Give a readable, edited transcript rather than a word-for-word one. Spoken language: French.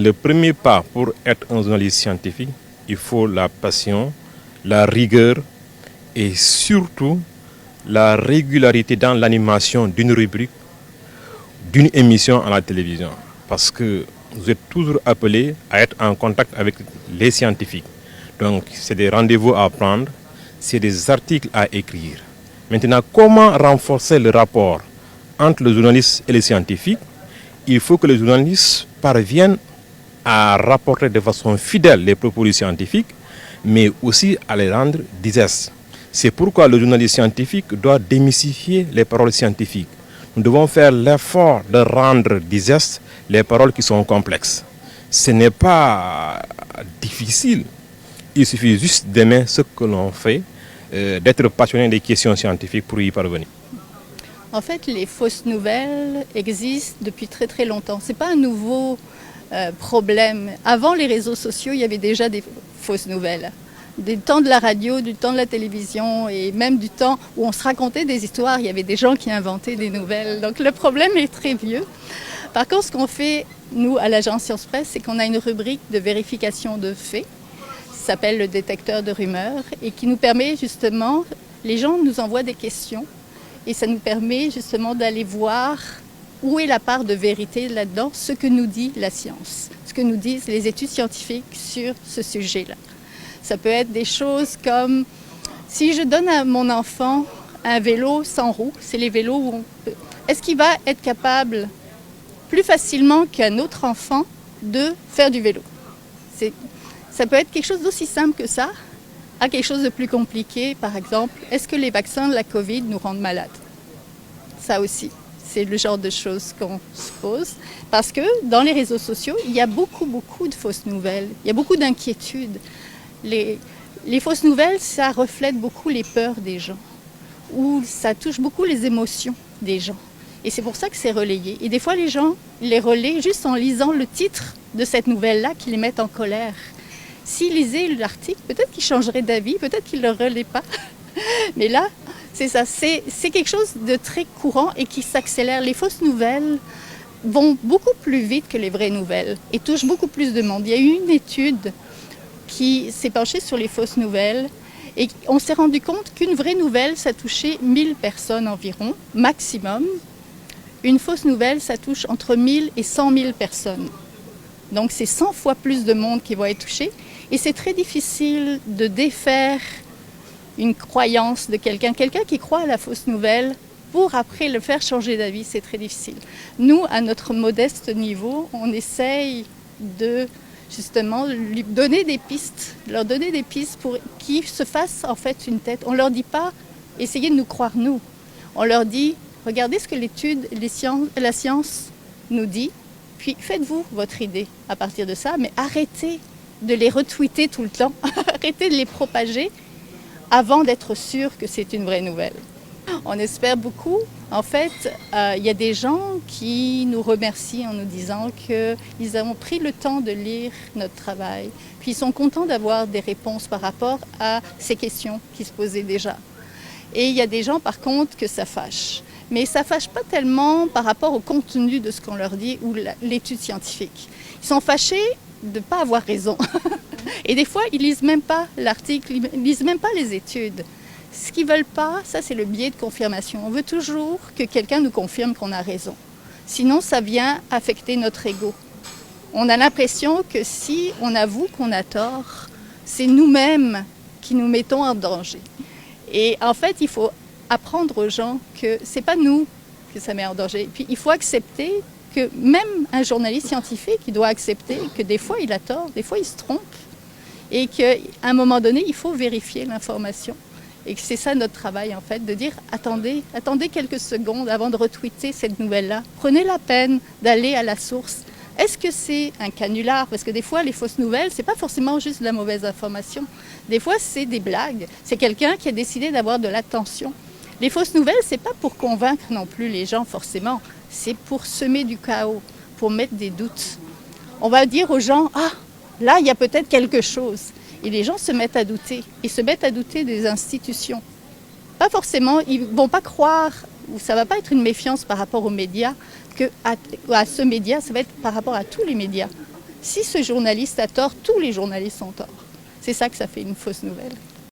Le premier pas pour être un journaliste scientifique, il faut la passion, la rigueur et surtout la régularité dans l'animation d'une rubrique, d'une émission à la télévision. Parce que vous êtes toujours appelé à être en contact avec les scientifiques. Donc c'est des rendez-vous à prendre, c'est des articles à écrire. Maintenant, comment renforcer le rapport entre le journaliste et les scientifiques? Il faut que les journalistes parviennent à rapporter de façon fidèle les propos du scientifique, mais aussi à les rendre digestes. C'est pourquoi le journaliste scientifique doit démystifier les paroles scientifiques. Nous devons faire l'effort de rendre digestes les paroles qui sont complexes. Ce n'est pas difficile. Il suffit juste d'aimer ce que l'on fait, d'être passionné des questions scientifiques pour y parvenir. En fait, les fausses nouvelles existent depuis très très longtemps. Ce n'est pas un nouveau problème. Avant les réseaux sociaux, il y avait déjà des fausses nouvelles. Du temps de la radio, du temps de la télévision et même du temps où on se racontait des histoires, il y avait des gens qui inventaient des nouvelles. Donc le problème est très vieux. Par contre, ce qu'on fait, nous, à l'agence Science Presse, c'est qu'on a une rubrique de vérification de faits, qui s'appelle le détecteur de rumeurs, et qui nous permet justement, les gens nous envoient des questions, et ça nous permet justement d'aller voir où est la part de vérité là-dedans, ce que nous dit la science, ce que nous disent les études scientifiques sur ce sujet-là. Ça peut être des choses comme, si je donne à mon enfant un vélo sans roue, c'est les vélos où on peut... Est-ce qu'il va être capable plus facilement qu'un autre enfant de faire du vélo? Ça peut être quelque chose d'aussi simple que ça, à quelque chose de plus compliqué. Par exemple, est-ce que les vaccins de la COVID nous rendent malades? Ça aussi, c'est le genre de choses qu'on se pose. Parce que dans les réseaux sociaux, il y a beaucoup de fausses nouvelles. Il y a beaucoup d'inquiétudes. Les fausses nouvelles, ça reflète beaucoup les peurs des gens. Ou ça touche beaucoup les émotions des gens. Et c'est pour ça que c'est relayé. Et des fois, les gens les relaient juste en lisant le titre de cette nouvelle-là qui les met en colère. S'ils lisaient l'article, peut-être qu'ils changeraient d'avis, peut-être qu'ils ne le relaient pas. Mais là, c'est ça. C'est quelque chose de très courant et qui s'accélère. Les fausses nouvelles vont beaucoup plus vite que les vraies nouvelles et touchent beaucoup plus de monde. Il y a eu une étude qui s'est penchée sur les fausses nouvelles et on s'est rendu compte qu'une vraie nouvelle, ça touchait 1000 personnes environ, maximum. Une fausse nouvelle, ça touche entre 1000 et 100 000 personnes. Donc c'est 100 fois plus de monde qui va être touché. Et c'est très difficile de défaire une croyance de quelqu'un qui croit à la fausse nouvelle, pour après le faire changer d'avis, c'est très difficile. Nous, à notre modeste niveau, on essaye de justement lui donner des pistes, leur donner des pistes pour qu'ils se fassent en fait une tête. On ne leur dit pas, essayez de nous croire nous. On leur dit, regardez ce que la science nous dit, puis faites-vous votre idée à partir de ça, mais arrêtez de les retweeter tout le temps, arrêtez de les propager avant d'être sûr que c'est une vraie nouvelle. On espère beaucoup. En fait, il y a des gens qui nous remercient en nous disant qu'ils ont pris le temps de lire notre travail, puis ils sont contents d'avoir des réponses par rapport à ces questions qui se posaient déjà. Et il y a des gens, par contre, que ça fâche. Mais ça ne fâche pas tellement par rapport au contenu de ce qu'on leur dit ou l'étude scientifique. Ils sont fâchés de ne pas avoir raison. Et des fois, ils ne lisent même pas l'article, ils ne lisent même pas les études. Ce qu'ils ne veulent pas, ça c'est le biais de confirmation. On veut toujours que quelqu'un nous confirme qu'on a raison. Sinon, ça vient affecter notre ego. On a l'impression que si on avoue qu'on a tort, c'est nous-mêmes qui nous mettons en danger. Et en fait, il faut apprendre aux gens que ce n'est pas nous que ça met en danger. Et puis, il faut accepter que même un journaliste scientifique, il doit accepter que des fois il a tort, des fois il se trompe, et qu'à un moment donné, il faut vérifier l'information. Et que c'est ça notre travail en fait, de dire attendez quelques secondes avant de retweeter cette nouvelle-là. Prenez la peine d'aller à la source. Est-ce que c'est un canular? Parce que des fois, les fausses nouvelles, c'est pas forcément juste de la mauvaise information. Des fois, c'est des blagues. C'est quelqu'un qui a décidé d'avoir de l'attention. Les fausses nouvelles, c'est pas pour convaincre non plus les gens forcément. C'est pour semer du chaos, pour mettre des doutes. On va dire aux gens, ah, là, il y a peut-être quelque chose. Et les gens se mettent à douter. Ils se mettent à douter des institutions. Pas forcément, ils ne vont pas croire, ou ça ne va pas être une méfiance par rapport aux médias, qu'à ce média, ça va être par rapport à tous les médias. Si ce journaliste a tort, tous les journalistes ont tort. C'est ça que ça fait une fausse nouvelle.